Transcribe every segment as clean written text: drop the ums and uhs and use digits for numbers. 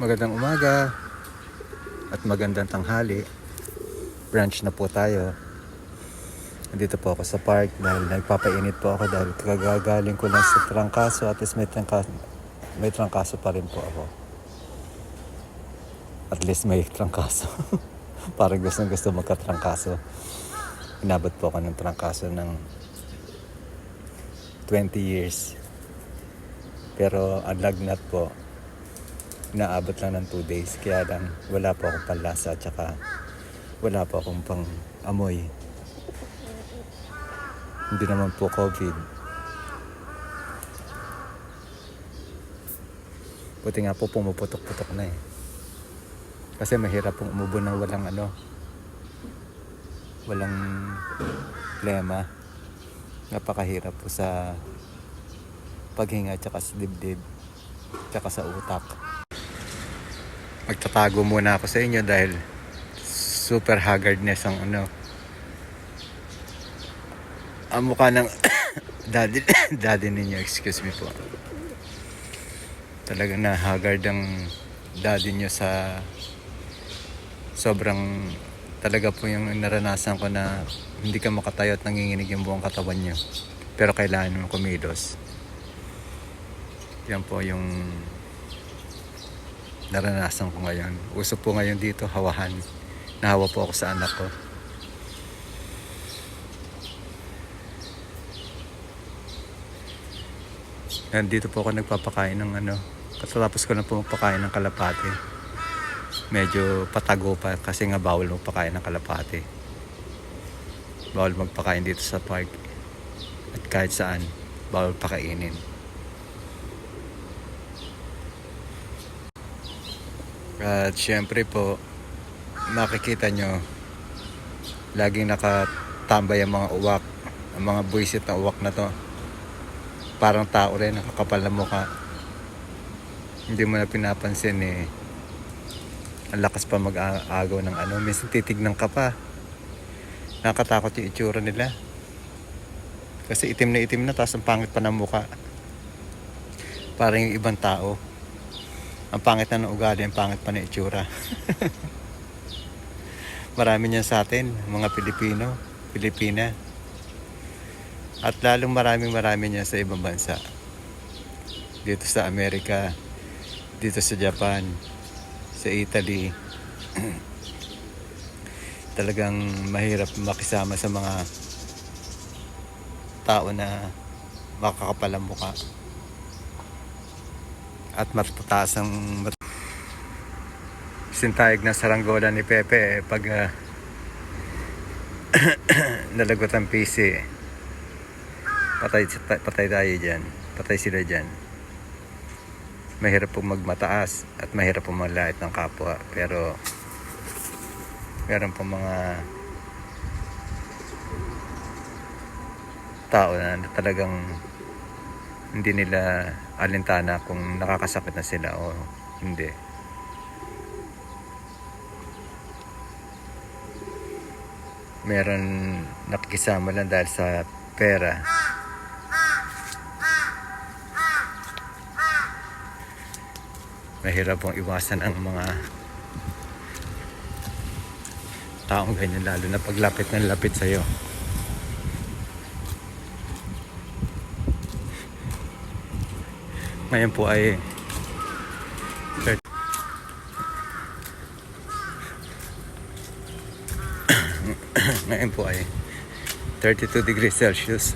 Magandang umaga at magandang tanghali. Brunch na po tayo. Nandito po ako sa park dahil nagpapainit po ako dahil kagagaling ko lang sa trangkaso at least may trangkaso pa rin po ako. At least may trangkaso. Parang gusto magka-trangkaso. Inabot po ako ng trangkaso ng 20 years. Pero ang lagnat po, inaabot lang ng 2 days. Kaya lang wala po akong panlasa at saka wala po akong pang amoy. Hindi naman po COVID. Buti nga po pumuputok-putok na eh. Kasi mahirap pong umubo ng walang plema. Napakahirap po sa paghinga at saka sa dibdib at saka sa utak. Magtatago muna ako sa inyo dahil super haggardness ang ang mukha ng daddy ninyo, excuse me po. Talaga na haggard ang daddy nyo sa sobrang talaga po yung naranasan ko na hindi ka makatayo at nanginginig yung buong katawan nyo. Pero kailangan mo kumilos. Yan po yung naranasan ko ngayon. Uso po ngayon dito, hawahan. Nahawa po ako sa anak ko. Dito po ako nagpapakain ng Katapos ko na po magpakain ng kalapate. Medyo patago pa kasi nga bawal magpakain ng kalapate. Bawal magpakain dito sa park. At kahit saan, bawal pakainin. At syempre po, makikita nyo, laging nakatambay ang mga uwak, ang mga buwisit na uwak na to. Parang tao rin, nakakapal na mukha. Hindi mo na pinapansin eh. Ang lakas pa mag-agaw ng minsan titignan ka pa. Nakatakot yung itsura nila. Kasi itim na tapos ang pangit pa ng mukha. Parang yung ibang tao. Ang pangit na ng ugali, ang pangit pa ng itsura. Marami niyan sa atin, mga Pilipino, Pilipina. At lalong maraming niyan sa ibang bansa. Dito sa Amerika, dito sa Japan, sa Italy. Talagang mahirap makisama sa mga tao na makakapal ang mukha. At matataas ang sintayag na saranggola ni Pepe pag nalagot ang PC. Patay tayo dyan. Patay sila dyan. Mahirap pong magmataas at mahirap pong malait ng kapwa. Pero meron pong mga tao na talagang hindi nila alintana kung nakakasakit na sila o hindi. Meron nakikisama lang dahil sa pera. Mahirap pong iwasan ang mga taong ganyan, lalo na paglapit ng lapit sa'yo. Ngayon po ay ngayon po ay 32 degrees Celsius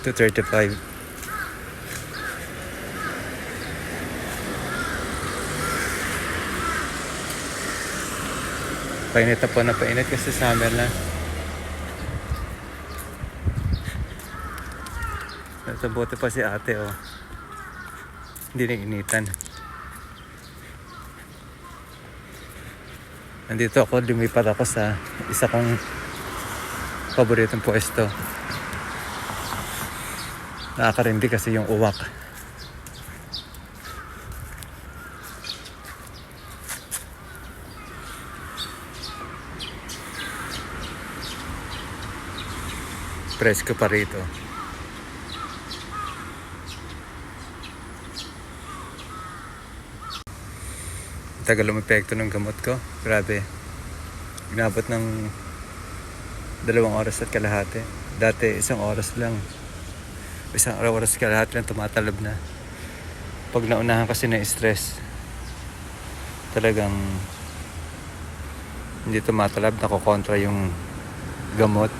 to 35. Painit na po na painit kasi summer na. Nasa bote pa si ate oh. Hindi na initan. Nandito ako, lumipat ako sa isa kong paboritong pwesto. Nakakarindi kasi yung uwak. Presko pa rito. Tagal umepekto ng gamot ko. Grabe. Inabot ng 2 oras at kalahati. Dati 1 oras lang. 1 oras at kalahati lang tumatalab na. Pag naunahan kasi na stress, talagang hindi tumatalab, nakokontra yung gamot.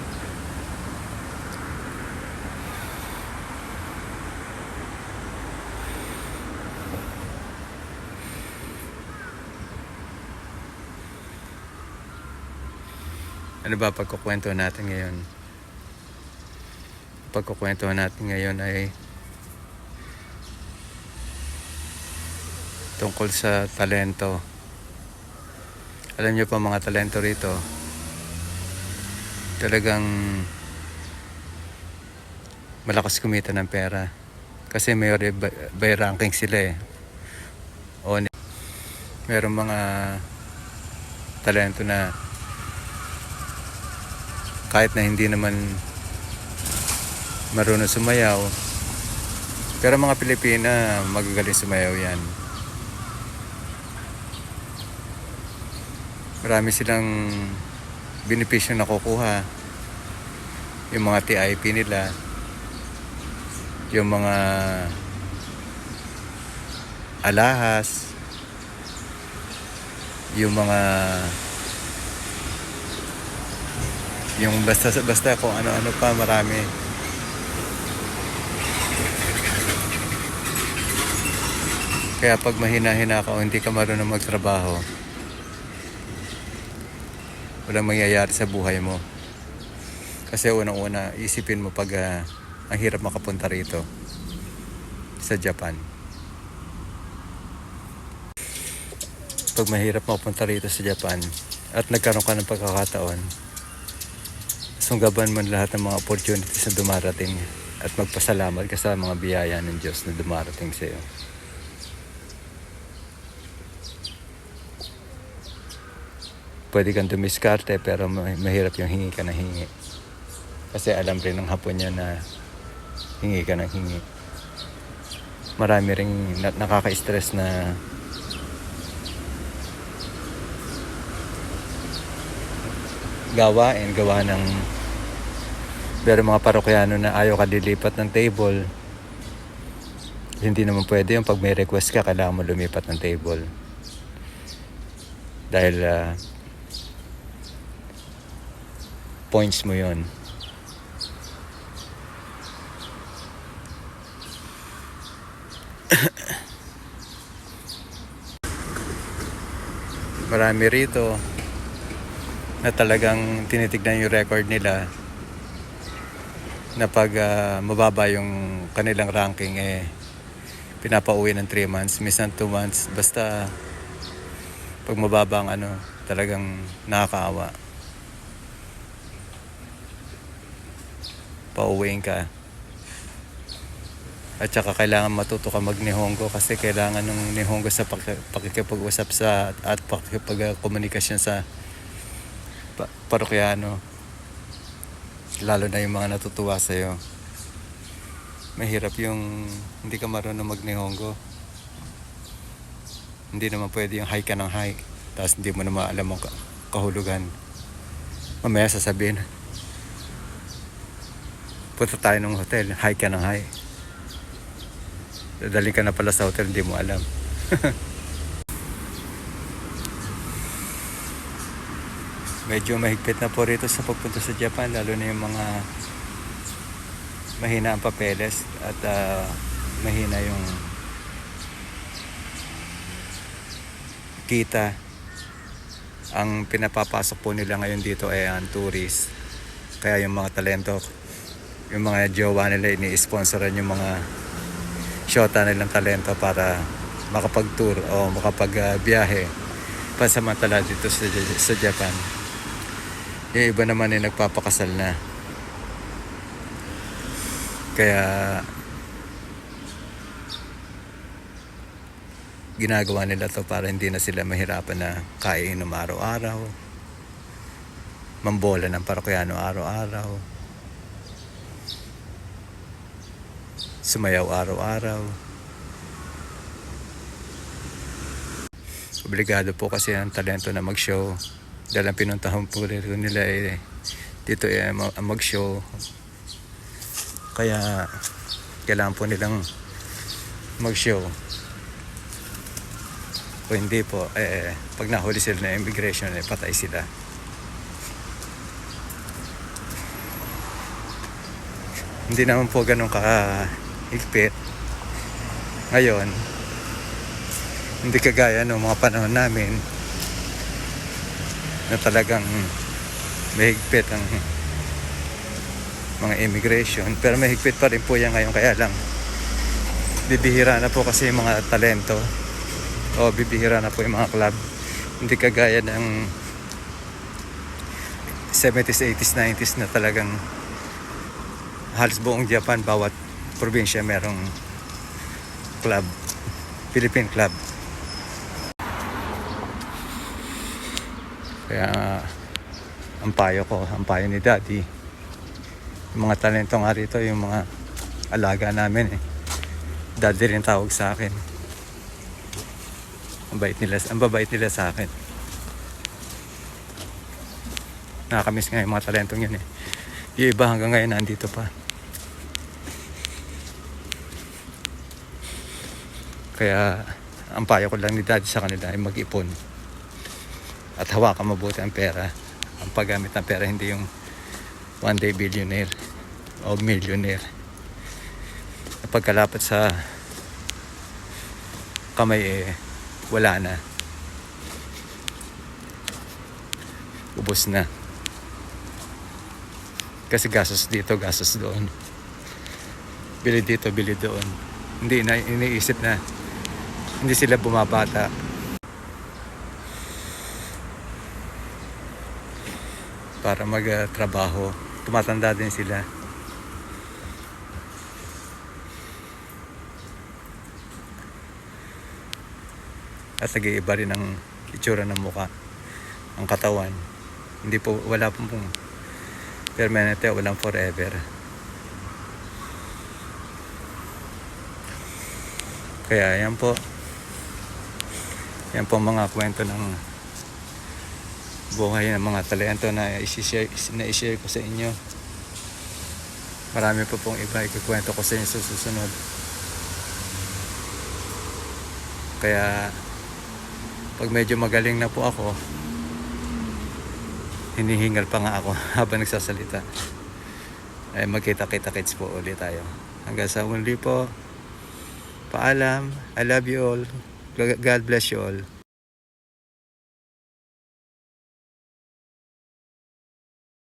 Ano ba pagkukwentuhan natin ngayon? Pagkukwentuhan natin ngayon ay tungkol sa talento. Alam niyo pa mga talento rito, talagang malakas kumita ng pera. Kasi may by ranking sila eh. O merong mga talento na kahit na hindi naman marunong sumayaw, pero mga Pilipina magagaling sumayaw yan. Marami silang benepisyo na nakukuha. Yung mga TIP nila, yung mga alahas, yung mga basta kung ano-ano pa, marami. Kaya pag mahina-hina ka o hindi ka marunong magtrabaho, walang mangyayari sa buhay mo. Kasi unang-una, isipin mo pag ang hirap makapunta rito sa Japan. Pag mahirap makapunta rito sa Japan at nagkaroon ka ng pagkakataon, sunggaban mo lahat ng mga opportunities na dumarating at magpasalamat ka sa mga biyaya ng Diyos na dumarating sa iyo. Pwede kang dumiskarte pero mahirap yung hingi ka ng hingi. Kasi alam rin ng Hapon niya na hingi ka ng hingi. Marami ring nakaka-stress na gawa ng pero mga parokyano na ayaw ka lilipat ng table. Hindi naman pwede yung pag may request ka, kailangan mo lumipat ng table. Dahil points mo yon. Marami rito na talagang tinitignan yung record nila na pag mababa yung kanilang ranking pinapauwi ng 3 months, minsan 2 months. Basta pag mababa ang talagang nakakaawa. Pauwiin ka. At saka kailangan matuto ka mag-Nihongo kasi kailangan ng Nihongo sa pakikipag-usap at pakikipag-komunikasyon sa parokyano. Lalo na yung mga natutuwa sa'yo. Mahirap yung hindi ka marunong mag-Nihongo. Hindi naman pwede yung high ka ng high tapos hindi mo na maalam ang kahulugan. Mamaya sasabihin, punta tayo ng hotel, high ka ng high. Dadaling ka na pala sa hotel, hindi mo alam. Medyo mahigpit na po rito sa pagpunta sa Japan, lalo na yung mga mahina ang papeles at mahina yung kita. Ang pinapapasok po nila ngayon dito ay ang tourist. Kaya yung mga talento, yung mga jowa nila ini-sponsoran yung mga shota nilang talento para makapag-tour o makapag-biyahe pansamantala dito sa Japan. Yung iba naman ay nagpapakasal na. Kaya ginagawa nila to para hindi na sila mahirapan na kainom araw-araw, mambola ng parokyano araw-araw, sumayaw araw-araw. Obligado po kasi ang talento na mag-show. Dahil ang pinuntahan po nila dito mag-show. Kaya kailangan po nilang mag-show. O hindi po, pag nahuli sila na immigration, patay sila. Hindi naman po ganun kahigpit. Ngayon, hindi kagaya ng mga panahon namin na talagang mahigpit ang mga immigration. Pero mahigpit pa rin po yan ngayon, kaya lang bibihira na po kasi yung mga talento o bibihira na po yung mga club. Hindi kagaya ng 70s, 80s, 90s na talagang halos buong Japan, bawat probinsya merong club, Philippine club. Kaya ang payo ni Daddy, yung mga talento nga rito, yung mga alaga namin Daddy rin tawag sa akin. Ang babait nila sa akin. Nakakamiss nga yung mga talentong yun Yung iba hanggang ngayon nandito pa. Kaya ang payo ko lang ni Daddy sa kanila ay mag-ipon at hawakan mabuti ang pera. Ang paggamit ng pera, hindi yung one day billionaire o millionaire. Pagkalapat sa kamay wala na, ubos na, kasi gastos dito, gastos doon, bili dito, bili doon. Hindi na iniisip na hindi sila bumabata. Para magtrabaho, tumatanda din sila. At nag-iiba rin ang itsura ng muka, ang katawan. Hindi po, wala pong permanente, walang forever. Kaya yan po mga kwento ng buhay ng mga talento na i-share ko sa inyo. Marami pa pong iba ikukwento ko sa inyo sa susunod. Kaya pag medyo magaling na po ako, hinihingal pa nga ako habang nagsasalita. Magkita-kita-kits po ulit tayo. Hanggang sa muli po. Paalam. I love you all. God bless you all.